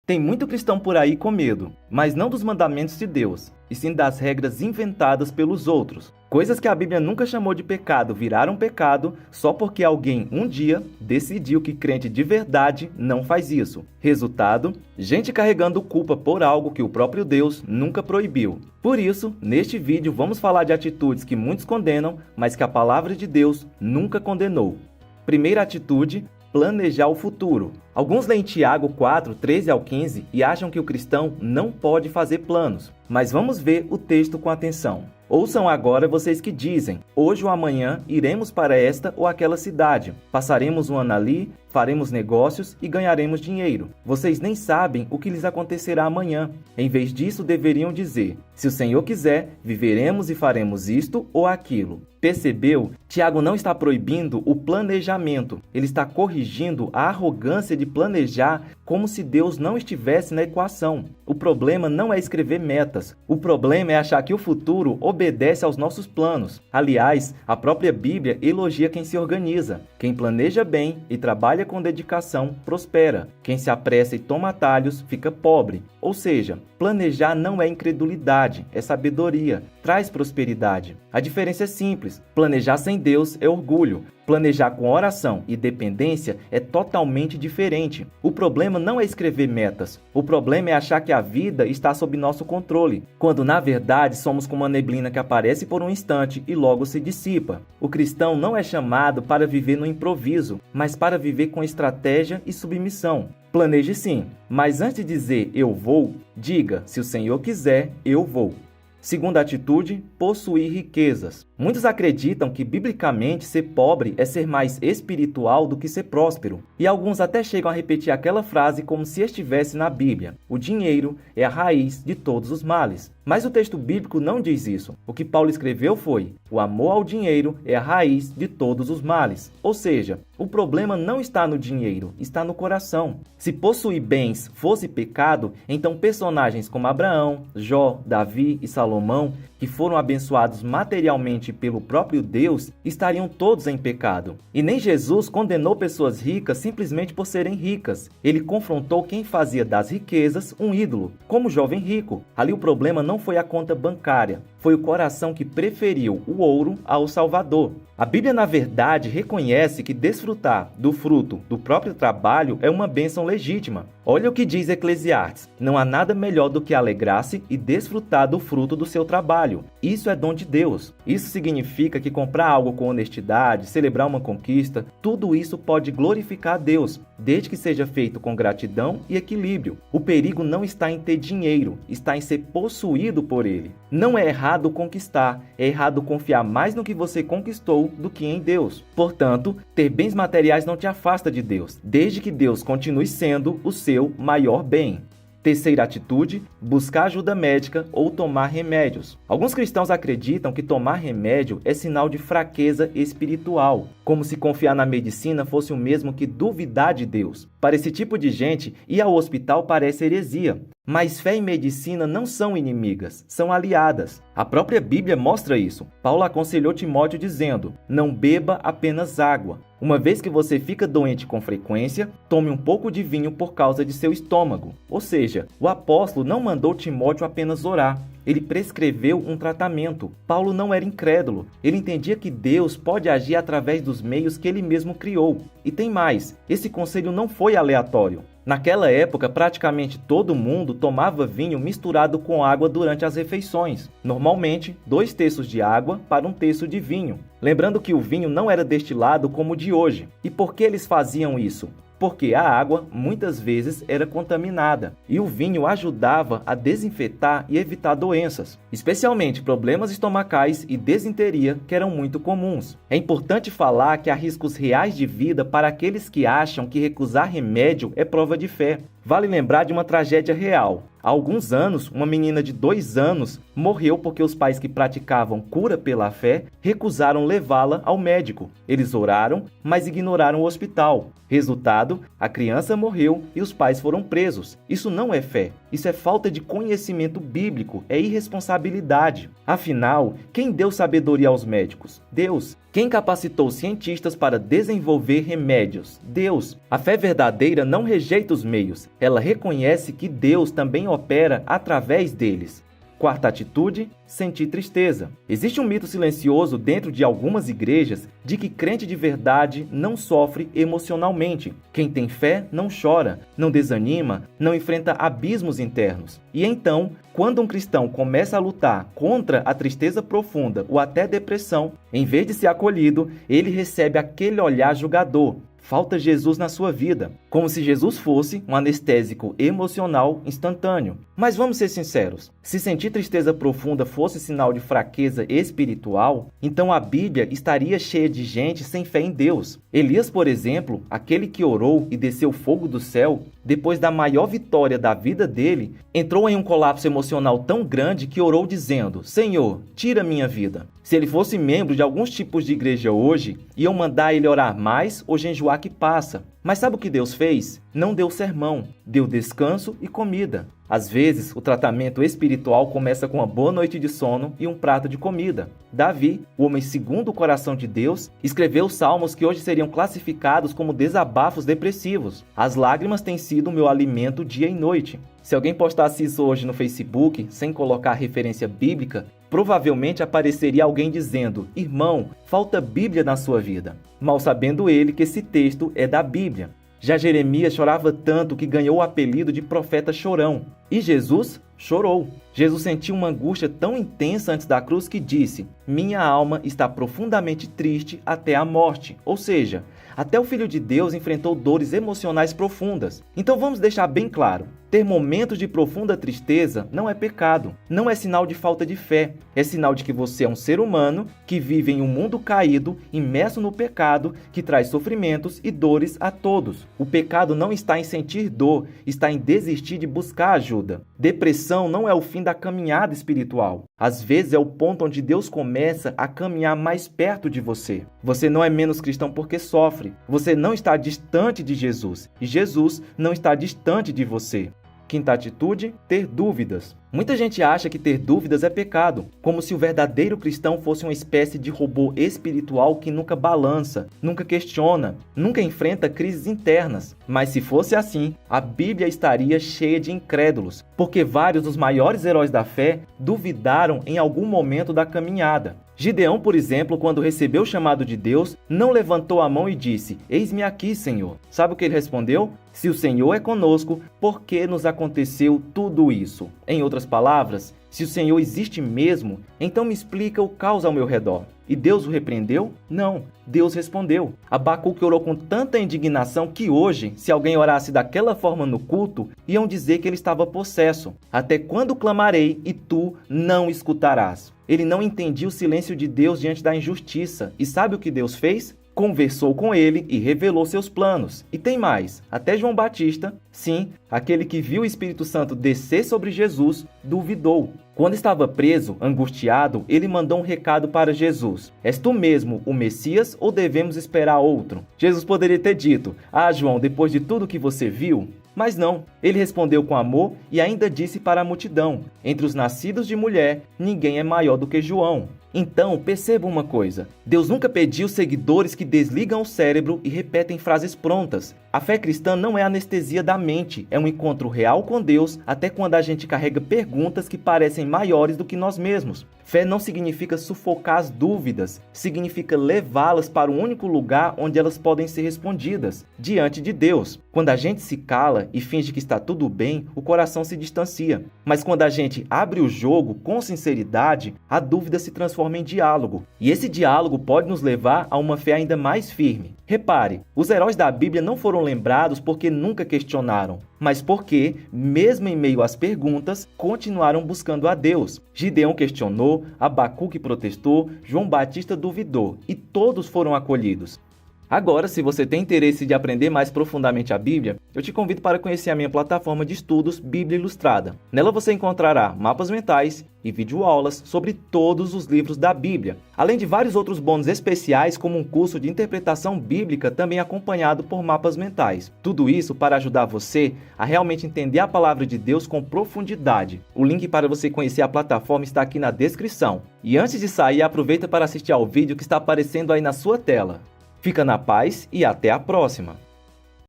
Tem muito cristão por aí com medo, mas não dos mandamentos de Deus, e sim das regras inventadas pelos outros. Coisas que a Bíblia nunca chamou de pecado viraram pecado só porque alguém um dia decidiu que crente de verdade não faz isso. Resultado, gente carregando culpa por algo que o próprio Deus nunca proibiu. Por isso, neste vídeo vamos falar de atitudes que muitos condenam, mas que a palavra de Deus nunca condenou. Primeira atitude: planejar o futuro. Alguns leem Tiago 4, 13 ao 15 e acham que o cristão não pode fazer planos. Mas vamos ver o texto com atenção. Ouçam agora vocês que dizem: hoje ou amanhã iremos para esta ou aquela cidade, passaremos um ano ali, faremos negócios e ganharemos dinheiro. Vocês nem sabem o que lhes acontecerá amanhã. Em vez disso, deveriam dizer: se o Senhor quiser, viveremos e faremos isto ou aquilo. Percebeu? Tiago não está proibindo o planejamento. Ele está corrigindo a arrogância de planejar como se Deus não estivesse na equação. O problema não é escrever metas. O problema é achar que o futuro obedece aos nossos planos. Aliás, a própria Bíblia elogia quem se organiza. Quem planeja bem e trabalha com dedicação, prospera. Quem se apressa e toma atalhos, fica pobre. Ou seja, planejar não é incredulidade, é sabedoria, traz prosperidade. A diferença é simples: planejar sem Deus é orgulho. Planejar com oração e dependência é totalmente diferente. O problema não é escrever metas. O problema é achar que a vida está sob nosso controle, quando na verdade somos como uma neblina que aparece por um instante e logo se dissipa. O cristão não é chamado para viver no improviso, mas para viver com estratégia e submissão. Planeje sim, mas antes de dizer eu vou, diga: se o Senhor quiser, eu vou. Segunda atitude: possuir riquezas. Muitos acreditam que, biblicamente, ser pobre é ser mais espiritual do que ser próspero. E alguns até chegam a repetir aquela frase como se estivesse na Bíblia: o dinheiro é a raiz de todos os males. Mas o texto bíblico não diz isso. O que Paulo escreveu foi: o amor ao dinheiro é a raiz de todos os males. Ou seja, o problema não está no dinheiro, está no coração. Se possuir bens fosse pecado, então personagens como Abraão, Jó, Davi e Salomão, que foram abençoados materialmente pelo próprio Deus, estariam todos em pecado. E nem Jesus condenou pessoas ricas simplesmente por serem ricas. Ele confrontou quem fazia das riquezas um ídolo, como o jovem rico. Ali o problema não foi a conta bancária, foi o coração que preferiu o ouro ao Salvador. A Bíblia, na verdade, reconhece que desfrutar do fruto do próprio trabalho é uma bênção legítima. Olha o que diz Eclesiastes: não há nada melhor do que alegrar-se e desfrutar do fruto do seu trabalho. Isso é dom de Deus. Isso significa que comprar algo com honestidade, celebrar uma conquista, tudo isso pode glorificar a Deus, desde que seja feito com gratidão e equilíbrio. O perigo não está em ter dinheiro, está em ser possuído por ele. Não é errado conquistar, é errado confiar mais no que você conquistou do que em Deus. Portanto, ter bens materiais não te afasta de Deus, desde que Deus continue sendo o seu maior bem. Terceira atitude: buscar ajuda médica ou tomar remédios. Alguns cristãos acreditam que tomar remédio é sinal de fraqueza espiritual, como se confiar na medicina fosse o mesmo que duvidar de Deus. Para esse tipo de gente, ir ao hospital parece heresia. Mas fé e medicina não são inimigas, são aliadas. A própria Bíblia mostra isso. Paulo aconselhou Timóteo dizendo: não beba apenas água. Uma vez que você fica doente com frequência, tome um pouco de vinho por causa de seu estômago. Ou seja, o apóstolo não mandou Timóteo apenas orar. Ele prescreveu um tratamento. Paulo não era incrédulo. Ele entendia que Deus pode agir através dos meios que ele mesmo criou. E tem mais: esse conselho não foi aleatório. Naquela época, praticamente todo mundo tomava vinho misturado com água durante as refeições. Normalmente, 2 terços de água para 1 terço de vinho. Lembrando que o vinho não era destilado como o de hoje. E por que eles faziam isso? Porque a água, muitas vezes, era contaminada, e o vinho ajudava a desinfetar e evitar doenças, especialmente problemas estomacais e desinteria, que eram muito comuns. É importante falar que há riscos reais de vida para aqueles que acham que recusar remédio é prova de fé. Vale lembrar de uma tragédia real. Há alguns anos, uma menina de 2 anos morreu porque os pais que praticavam cura pela fé recusaram levá-la ao médico. Eles oraram, mas ignoraram o hospital. Resultado, a criança morreu e os pais foram presos. Isso não é fé. Isso é falta de conhecimento bíblico, é irresponsabilidade. Afinal, quem deu sabedoria aos médicos? Deus. Quem capacitou cientistas para desenvolver remédios? Deus. A fé verdadeira não rejeita os meios, ela reconhece que Deus também opera através deles. Quarta atitude, sentir tristeza. Existe um mito silencioso dentro de algumas igrejas de que crente de verdade não sofre emocionalmente. Quem tem fé não chora, não desanima, não enfrenta abismos internos. E então, quando um cristão começa a lutar contra a tristeza profunda ou até depressão, em vez de ser acolhido, ele recebe aquele olhar julgador. Falta Jesus na sua vida, como se Jesus fosse um anestésico emocional instantâneo. Mas vamos ser sinceros, se sentir tristeza profunda fosse sinal de fraqueza espiritual, então a Bíblia estaria cheia de gente sem fé em Deus. Elias, por exemplo, aquele que orou e desceu fogo do céu, depois da maior vitória da vida dele, entrou em um colapso emocional tão grande que orou dizendo: Senhor, tira minha vida. Se ele fosse membro de alguns tipos de igreja hoje, iam mandar ele orar mais ou jejuar que passa. Mas sabe o que Deus fez? Não deu sermão, deu descanso e comida. Às vezes, o tratamento espiritual começa com uma boa noite de sono e um prato de comida. Davi, o homem segundo o coração de Deus, escreveu salmos que hoje seriam classificados como desabafos depressivos. As lágrimas têm sido o meu alimento dia e noite. Se alguém postasse isso hoje no Facebook, sem colocar referência bíblica, provavelmente apareceria alguém dizendo: irmão, falta Bíblia na sua vida. Mal sabendo ele que esse texto é da Bíblia. Já Jeremias chorava tanto que ganhou o apelido de profeta chorão. E Jesus chorou. Jesus sentiu uma angústia tão intensa antes da cruz que disse: minha alma está profundamente triste até a morte. Ou seja, até o Filho de Deus enfrentou dores emocionais profundas. Então vamos deixar bem claro: ter momentos de profunda tristeza não é pecado, não é sinal de falta de fé. É sinal de que você é um ser humano que vive em um mundo caído, imerso no pecado, que traz sofrimentos e dores a todos. O pecado não está em sentir dor, está em desistir de buscar ajuda. Depressão não é o fim da caminhada espiritual. Às vezes é o ponto onde Deus começa a caminhar mais perto de você. Você não é menos cristão porque sofre. Você não está distante de Jesus. E Jesus não está distante de você. Quinta atitude, ter dúvidas. Muita gente acha que ter dúvidas é pecado, como se o verdadeiro cristão fosse uma espécie de robô espiritual que nunca balança, nunca questiona, nunca enfrenta crises internas. Mas se fosse assim, a Bíblia estaria cheia de incrédulos, porque vários dos maiores heróis da fé duvidaram em algum momento da caminhada. Gideão, por exemplo, quando recebeu o chamado de Deus, não levantou a mão e disse: eis-me aqui, Senhor. Sabe o que ele respondeu? Se o Senhor é conosco, por que nos aconteceu tudo isso? Em outras palavras, se o Senhor existe mesmo, então me explica o caos ao meu redor. E Deus o repreendeu? Não, Deus respondeu. Abacuque orou com tanta indignação que hoje, se alguém orasse daquela forma no culto, iam dizer que ele estava possesso. Até quando clamarei e tu não escutarás? Ele não entendia o silêncio de Deus diante da injustiça. E sabe o que Deus fez? Conversou com ele e revelou seus planos. E tem mais, até João Batista, sim, aquele que viu o Espírito Santo descer sobre Jesus, duvidou. Quando estava preso, angustiado, ele mandou um recado para Jesus: és tu mesmo o Messias ou devemos esperar outro? Jesus poderia ter dito: ah, João, depois de tudo que você viu? Mas não, ele respondeu com amor e ainda disse para a multidão: entre os nascidos de mulher, ninguém é maior do que João. Então, perceba uma coisa: Deus nunca pediu seguidores que desligam o cérebro e repetem frases prontas. A fé cristã não é anestesia da mente, é um encontro real com Deus, até quando a gente carrega perguntas que parecem maiores do que nós mesmos. Fé não significa sufocar as dúvidas, significa levá-las para o único lugar onde elas podem ser respondidas, diante de Deus. Quando a gente se cala e finge que está tudo bem, o coração se distancia. Mas quando a gente abre o jogo com sinceridade, a dúvida se transforma em diálogo. E esse diálogo pode nos levar a uma fé ainda mais firme. Repare, os heróis da Bíblia não foram lembrados porque nunca questionaram, mas porque, mesmo em meio às perguntas, continuaram buscando a Deus. Gideão questionou, Abacuque protestou, João Batista duvidou, e todos foram acolhidos. Agora, se você tem interesse de aprender mais profundamente a Bíblia, eu te convido para conhecer a minha plataforma de estudos Bíblia Ilustrada. Nela você encontrará mapas mentais e videoaulas sobre todos os livros da Bíblia, além de vários outros bônus especiais, como um curso de interpretação bíblica também acompanhado por mapas mentais. Tudo isso para ajudar você a realmente entender a palavra de Deus com profundidade. O link para você conhecer a plataforma está aqui na descrição. E antes de sair, aproveita para assistir ao vídeo que está aparecendo aí na sua tela. Fica na paz e até a próxima!